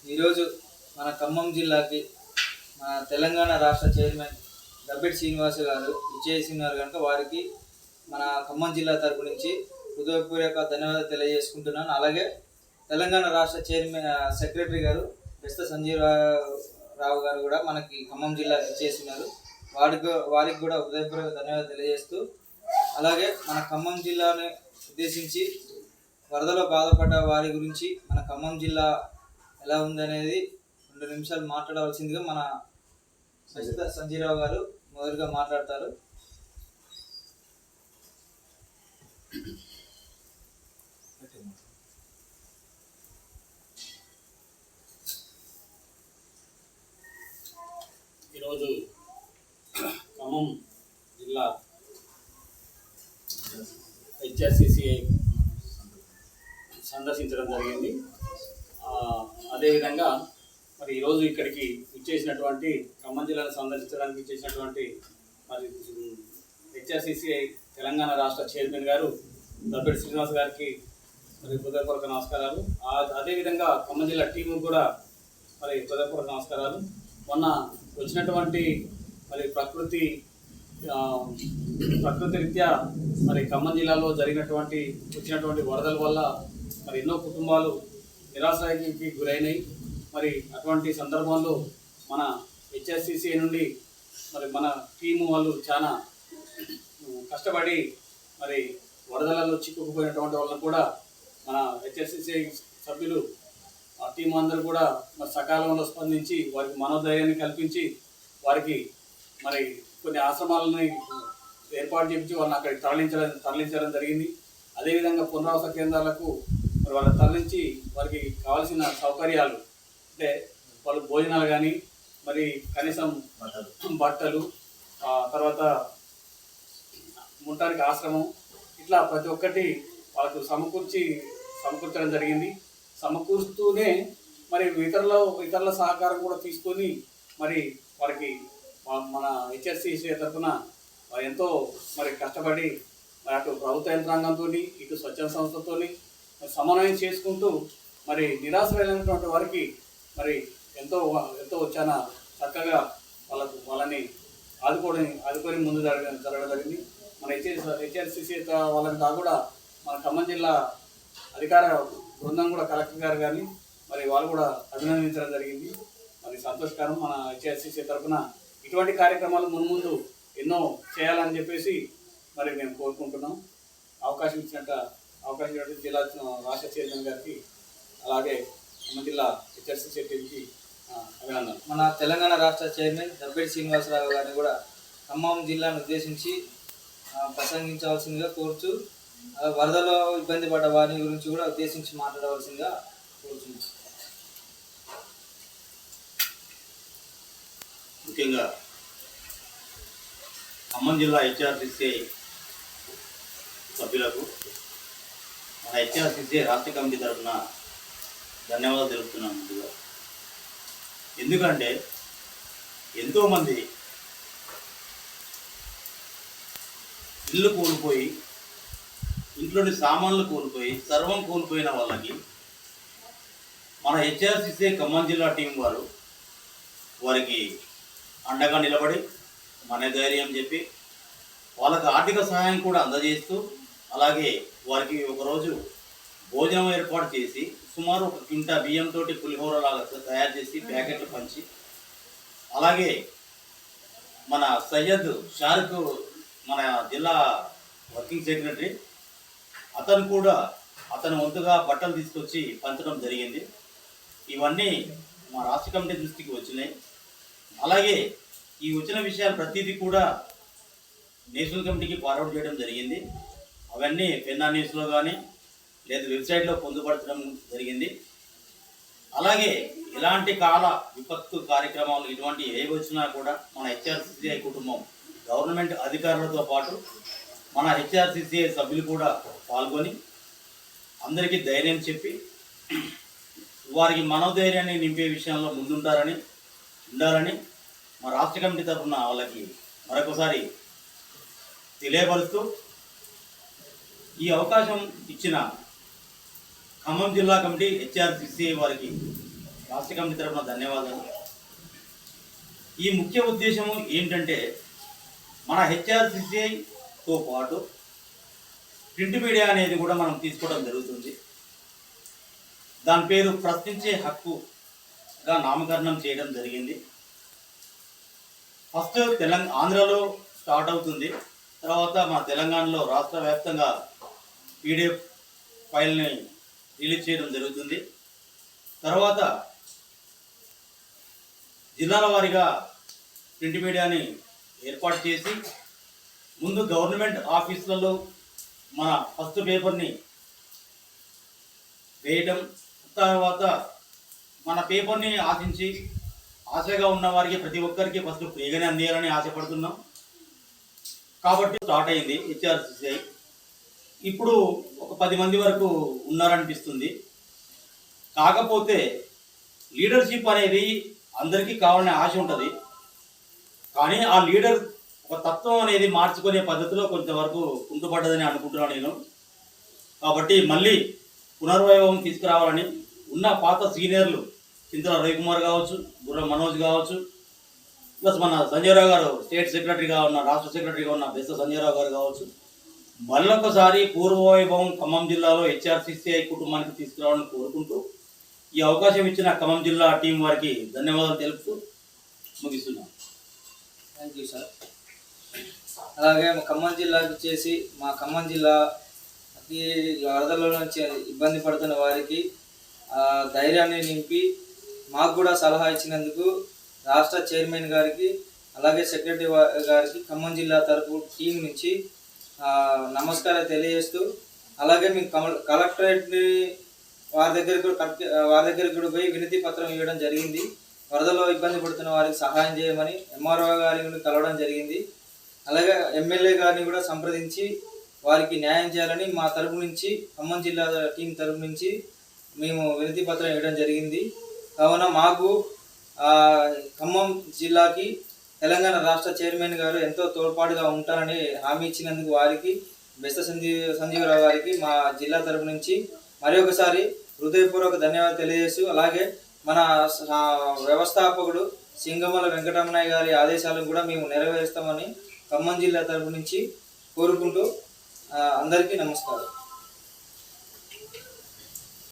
ఈరోజు మన ఖమ్మం జిల్లాకి మన తెలంగాణ రాష్ట్ర చైర్మన్ గబ్బెటి శ్రీనివాస్ గారు ఇచ్చేసినారు కనుక వారికి మన ఖమ్మం జిల్లా తరపు నుంచి హృదయపూర్వక ధన్యవాదాలు తెలియజేసుకుంటున్నాను. అలాగే తెలంగాణ రాష్ట్ర చైర్మన్ సెక్రటరీ గారు బెస్త సంజీవ్ రావు గారు కూడా మనకి ఖమ్మం జిల్లాకి ఇచ్చేసినారు. వారికి కూడా హృదయపూర్వక ధన్యవాదాలు తెలియజేస్తూ, అలాగే మన ఖమ్మం జిల్లాని ఉద్దేశించి వరదలో బాధపడ్డ వారి గురించి మన ఖమ్మం జిల్లా ఎలా ఉందనేది 2 నిమిషాలు మాట్లాడవలసిందిగా మన బెస్త సంజీరావు గారు మొదలుగా మాట్లాడతారు. ఈరోజు ఖమ్మం జిల్లా హెచ్ఆర్సిసిఐ సందర్శించడం జరిగింది. అదేవిధంగా మరి ఈరోజు ఇక్కడికి ఇచ్చేసినటువంటి ఖమ్మం జిల్లాను సందర్శించడానికి ఇచ్చేసినటువంటి మరి హెచ్ఆర్సిసిఐ తెలంగాణ రాష్ట్ర చైర్మన్ గారు గబ్బెటి శ్రీనివాస్ గారికి మరి హృదయపూర్వక నమస్కారాలు. అదేవిధంగా ఖమ్మం జిల్లా టీము కూడా మరి హృదయపూర్వక నమస్కారాలు. మొన్న వచ్చినటువంటి మరి ప్రకృతి రీత్యా మరి ఖమ్మం జిల్లాలో వచ్చినటువంటి వరదల వల్ల మరి ఎన్నో కుటుంబాలు నిరాశ్రయానికి గురైనాయి. మరి అటువంటి సందర్భంలో మన హెచ్ఆర్సిసిఐ నుండి మరి మన టీము వాళ్ళు చాలా కష్టపడి మరి వరదలలో చిక్కుకుపోయినటువంటి వాళ్ళని కూడా మన హెచ్ఆర్సిసిఐ సభ్యులు ఆ టీం అందరూ కూడా మరి సకాలంలో స్పందించి వారికి మనోధైర్యాన్ని కల్పించి వారికి మరి కొన్ని ఆశ్రమాలని ఏర్పాటు చేయించి వాళ్ళని అక్కడికి తరలించడం జరిగింది. అదేవిధంగా పునరావాస కేంద్రాలకు మరి వాళ్ళని తరలించి వారికి కావాల్సిన సౌకర్యాలు అంటే వాళ్ళు భోజనాలు కానీ మరి కనీసం బట్టలు తర్వాత ఉండటానికి ఆశ్రమం ఇట్లా ప్రతి ఒక్కటి వాళ్ళకు సమకూర్చడం జరిగింది. సమకూరుస్తూనే మరి ఇతరుల సహకారం కూడా తీసుకొని మరి వారికి మన హెచ్ఆర్సిసిఐ తరఫున ఎంతో మరి కష్టపడి మరి అటు ప్రభుత్వ యంత్రాంగంతో ఇటు స్వచ్ఛంద సంస్థతో సమన్వయం చేసుకుంటూ మరి నిరాశ్రయులైనటువంటి వారికి మరి ఎంతో చాలా చక్కగా వాళ్ళని ఆదుకొని ముందు జరగడం జరిగింది. మన హెచ్ఆర్సిసిఐ వాళ్ళని కూడా మన ఖమ్మం జిల్లా అధికార బృందం కూడా కలెక్టర్ గారు కానీ మరి వాళ్ళు కూడా అభినందించడం జరిగింది. మరి సంతోషకరం. మన హెచ్ఆర్సిసిఐ తరఫున ఇటువంటి కార్యక్రమాలు మున్ముందు ఎన్నో చేయాలని చెప్పేసి మరి మేము కోరుకుంటున్నాం. అవకాశం ఇచ్చినట్టు జిల్లా రాష్ట్ర చైర్మన్ గారికి అలాగే ఖమ్మం జిల్లా హెచ్ఆర్సిసిఐ టీంకి అభినందనలు. మన తెలంగాణ రాష్ట్ర చైర్మన్ గబ్బెటి శ్రీనివాసరావు గారిని కూడా ఖమ్మం జిల్లాను ఉద్దేశించి ప్రసంగించవలసిందిగా కోరుచు, వరదలో ఇబ్బంది పడ్డ వారి గురించి కూడా ఉద్దేశించి మాట్లాడవలసిందిగా కోరుచున్నాం. ముఖ్యంగా ఖమ్మం జిల్లా హెచ్ఆర్సిసిఐ సభ్యులకు మన హెచ్ఆర్సిసిఐ రాష్ట్ర కమిటీ తరఫున ధన్యవాదాలు తెలుపుతున్నాను. ముందుగా ఎందుకంటే ఎంతోమంది ఇల్లు కోల్పోయి ఇంట్లోని సామాన్లు కోల్పోయి సర్వం కోల్పోయిన వాళ్ళకి మన హెచ్ఆర్సిసిఐ ఖమ్మం జిల్లా టీం వారికి అండగా నిలబడి మన ధైర్యం చెప్పి వాళ్ళకి ఆర్థిక సహాయం కూడా అందజేస్తూ, అలాగే వారికి ఒకరోజు భోజనం ఏర్పాటు చేసి సుమారు 1 క్వింటా బియ్యంతో పులిహోర లాగా తయారు చేసి ప్యాకెట్లు పంచి, అలాగే మన సయ్యద్ షారుఖ్ మన జిల్లా వర్కింగ్ సెక్రటరీ అతను వంతుగా బట్టలు తీసుకొచ్చి పంచడం జరిగింది. ఇవన్నీ మా రాష్ట్ర కమిటీ దృష్టికి వచ్చినాయి. అలాగే ఈ వచ్చిన విషయాలు ప్రతిదీ కూడా నేషనల్ కమిటీకి ఫార్వర్డ్ చేయడం జరిగింది. అవన్నీ పెన్నా న్యూస్లో కానీ లేదా వెబ్సైట్లో పొందుపరచడం జరిగింది. అలాగే ఇలాంటి కాల విపత్తు కార్యక్రమాలు ఇటువంటి ఏవి వచ్చినా కూడా మన హెచ్ఆర్సిసిఐ కుటుంబం గవర్నమెంట్ అధికారులతో పాటు మన హెచ్ఆర్సిసిఐ సభ్యులు కూడా పాల్గొని అందరికీ ధైర్యం చెప్పి వారికి మనోధైర్యాన్ని నింపే విషయంలో ఉండాలని మా రాష్ట్ర కమిటీ తరఫున వాళ్ళకి మరొకసారి తెలియపరుస్తూ, ఈ అవకాశం ఇచ్చిన ఖమ్మం జిల్లా కమిటీ హెచ్ఆర్సిసిఐ వారికి రాష్ట్ర కమిటీ తరఫున ధన్యవాదాలు. ఈ ముఖ్య ఉద్దేశము ఏంటంటే మన హెచ్ఆర్సిసిఐతో పాటు ప్రింట్ మీడియా అనేది కూడా మనం తీసుకోవడం జరుగుతుంది. దాని పేరు ప్రశ్నించే హక్కుగా నామకరణం చేయడం జరిగింది. ఫస్ట్ ఆంధ్రలో స్టార్ట్ అవుతుంది, తర్వాత మన తెలంగాణలో రాష్ట్ర వ్యాప్తంగా పీడిఎఫ్ ఫైల్ని రిలీజ్ చేయడం జరుగుతుంది. తర్వాత జిల్లాల వారీగా ప్రింట్ మీడియాని ఏర్పాటు చేసి ముందు గవర్నమెంట్ ఆఫీసులలో మన ఫస్ట్ పేపర్ని వేయటం, తర్వాత మన పేపర్ని ఆశగా ఉన్న వారికి ప్రతి ఒక్కరికి ఫస్ట్ ఫ్రీగానే అందియాలని ఆశపడుతున్నాం. కాబట్టి స్టార్ట్ అయింది హెచ్ఆర్సిసిఐ. ఇప్పుడు ఒక 10 మంది వరకు ఉన్నారనిపిస్తుంది. కాకపోతే లీడర్షిప్ అనేది అందరికీ కావాలనే ఆశ ఉంటుంది, కానీ ఆ లీడర్ ఒక తత్వం అనేది మార్చుకునే పద్ధతిలో కొంతవరకు కుంటుపడ్డదని అనుకుంటున్నాను నేను. కాబట్టి మళ్ళీ పునర్వైభవం తీసుకురావాలని ఉన్న పాత సీనియర్లు చింతల రవికుమార్ కావచ్చు, గుర్రం మనోజ్ కావచ్చు, ప్లస్ మన సంజయరావు గారు స్టేట్ సెక్రటరీగా ఉన్న, రాష్ట్ర సెక్రటరీగా ఉన్న బెస్త సంజయరావు గారు కావచ్చు, మళ్ళొకసారి పూర్వవైభవం ఖమ్మం జిల్లాలో హెచ్ఆర్సిసిఐ కుటుంబానికి తీసుకురావాలని కోరుకుంటూ ఈ అవకాశం ఇచ్చిన ఖమ్మం జిల్లా టీం వారికి ధన్యవాదాలు తెలుపుతూ ముగిస్తున్నాను. Thank you sir. అలాగే మా ఖమ్మం జిల్లాకి వచ్చేసి మా ఖమ్మం జిల్లా అతి వరదల నుంచి ఇబ్బంది పడుతున్న వారికి ధైర్యాన్ని నింపి మాకు కూడా సలహా ఇచ్చినందుకు రాష్ట్ర చైర్మన్ గారికి అలాగే సెక్రటరీ గారికి ఖమ్మం జిల్లా తరపు టీం నుంచి నమస్కారం తెలియజేస్తూ, అలాగే మేము కలెక్టరేట్ని వారి దగ్గర కూడా పోయి వినతి పత్రం ఇవ్వడం జరిగింది. వరదలో ఇబ్బంది పడుతున్న వారికి సహాయం చేయమని ఎంఆర్ఓ గారిని కలవడం జరిగింది. అలాగే ఎమ్మెల్యే గారిని కూడా సంప్రదించి వారికి న్యాయం చేయాలని మా తరపు నుంచి ఖమ్మం జిల్లా టీం తరపు నుంచి మేము వినతి పత్రం ఇవ్వడం జరిగింది. కావున మాకు ఖమ్మం జిల్లాకి తెలంగాణ రాష్ట్ర చైర్మన్ గారు ఎంతో తోడ్పాటుగా ఉంటారని హామీ ఇచ్చినందుకు వారికి బెస్త సంజీవరావు గారికి మా జిల్లా తరపు నుంచి మరి ఒకసారి హృదయపూర్వక ధన్యవాదాలు తెలియజేస్తూ, అలాగే మన వ్యవస్థాపకుడు సింగమల వెంకటరమణయ్య గారి ఆదేశాలను కూడా మేము నెరవేరుస్తామని ఖమ్మం జిల్లా తరపు నుంచి కోరుకుంటూ అందరికీ నమస్కారం.